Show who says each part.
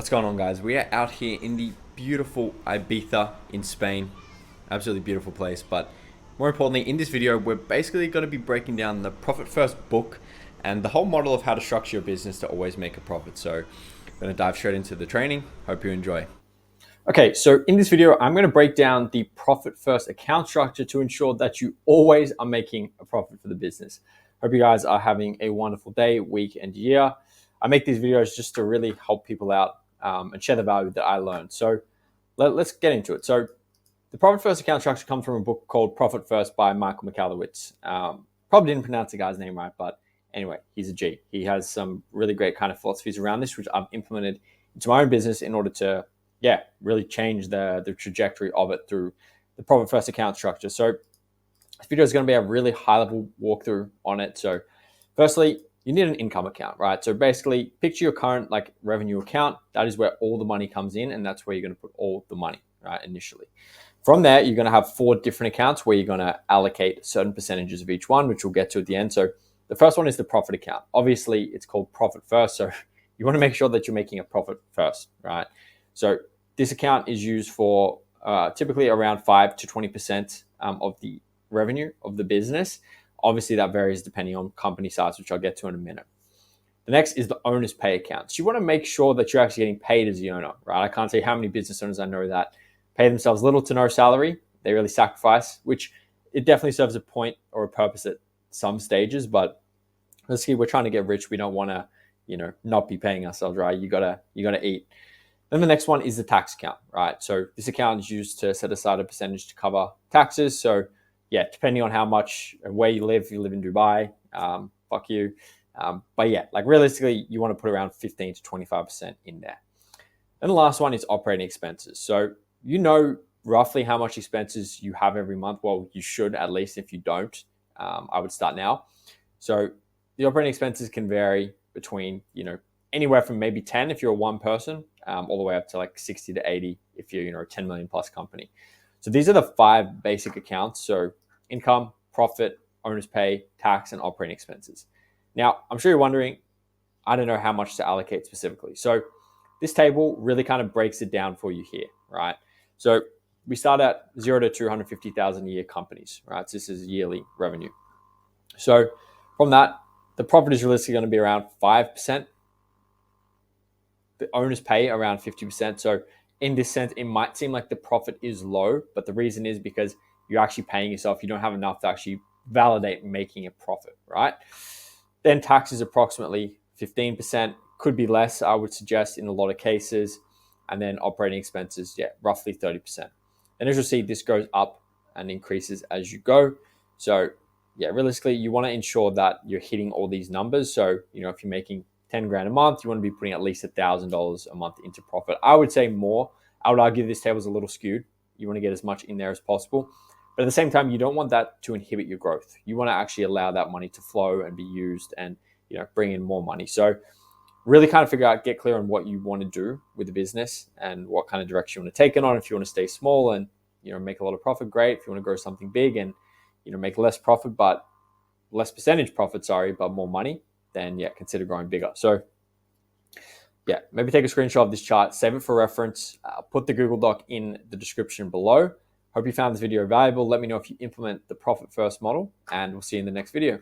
Speaker 1: What's going on, guys? We are out here in the beautiful Ibiza in Spain. Absolutely beautiful place. But more importantly, in this video, we're basically going to be breaking down the Profit First book and the whole model of how to structure your business to always make a profit. So I'm going to dive straight into the training. Hope you enjoy. Okay, so in this video, I'm going to break down the Profit First account structure to ensure that you always are making a profit for the business. Hope you guys are having a wonderful day, week, and year. I make these videos just to really help people out and share the value that I learned. So let's get into it. So the Profit First account structure comes from a book called Profit First by Michael Michalowicz. Probably didn't pronounce the guy's name right, but anyway, he's a G. He has some really great kind of philosophies around this, which I've implemented into my own business in order to, really change the trajectory of it through the Profit First account structure. So this video is going to be a really high-level walkthrough on it. So firstly, you need an income account, right? So basically, picture your current revenue account. That is where all the money comes in, and that's where you're going to put all the money, right, initially. From there, you're going to have 4 different accounts where you're going to allocate certain percentages of each one, which we'll get to at the end. So the first one is the profit account. Obviously, it's called Profit First, so you want to make sure that you're making a profit first, right? So this account is used for typically around 5 to 20% of the revenue of the business. Obviously, that varies depending on company size, which I'll get to in a minute. The next is the owner's pay account. So you want to make sure that you're actually getting paid as the owner, right? I can't say how many business owners I know that pay themselves little to no salary. They really sacrifice, which it definitely serves a point or a purpose at some stages. But let's see, we're trying to get rich. We don't want to, not be paying ourselves, right? You gotta eat. Then the next one is the tax account, right? So this account is used to set aside a percentage to cover taxes. So depending on how much and where you live, if you live in Dubai, fuck you. But realistically, you want to put around 15 to 25% in there. And the last one is operating expenses. So you know roughly how much expenses you have every month. Well, you should, at least. If you don't, I would start now. So the operating expenses can vary between, anywhere from maybe 10 if you're one person, all the way up to 60 to 80 if you're, a 10 million plus company. So these are the 5 basic accounts. So income, profit, owner's pay, tax, and operating expenses. Now, I'm sure you're wondering, I don't know how much to allocate specifically. So this table really kind of breaks it down for you here, right? So we start at 0 to 250,000 a year companies, right? So this is yearly revenue. So from that, the profit is realistically going to be around 5%. The owner's pay around 50%. So in this sense, it might seem like the profit is low, but the reason is because you're actually paying yourself. You don't have enough to actually validate making a profit, right? Then tax is approximately 15%, could be less, I would suggest, in a lot of cases. And then operating expenses, roughly 30%. And as you'll see, this goes up and increases as you go. So realistically, you want to ensure that you're hitting all these numbers. So, if you're making 10 grand a month, you want to be putting at least $1,000 a month into profit. I would say more. I would argue this table is a little skewed. You want to get as much in there as possible. But at the same time, you don't want that to inhibit your growth. You want to actually allow that money to flow and be used and, bring in more money. So really kind of figure out, get clear on what you want to do with the business and what kind of direction you want to take it on. If you want to stay small and, make a lot of profit, great. If you want to grow something big and, make less profit, but less percentage profit, but more money, then consider growing bigger. So maybe take a screenshot of this chart, save it for reference, put the Google Doc in the description below. Hope you found this video valuable. Let me know if you implement the Profit First model, and we'll see you in the next video.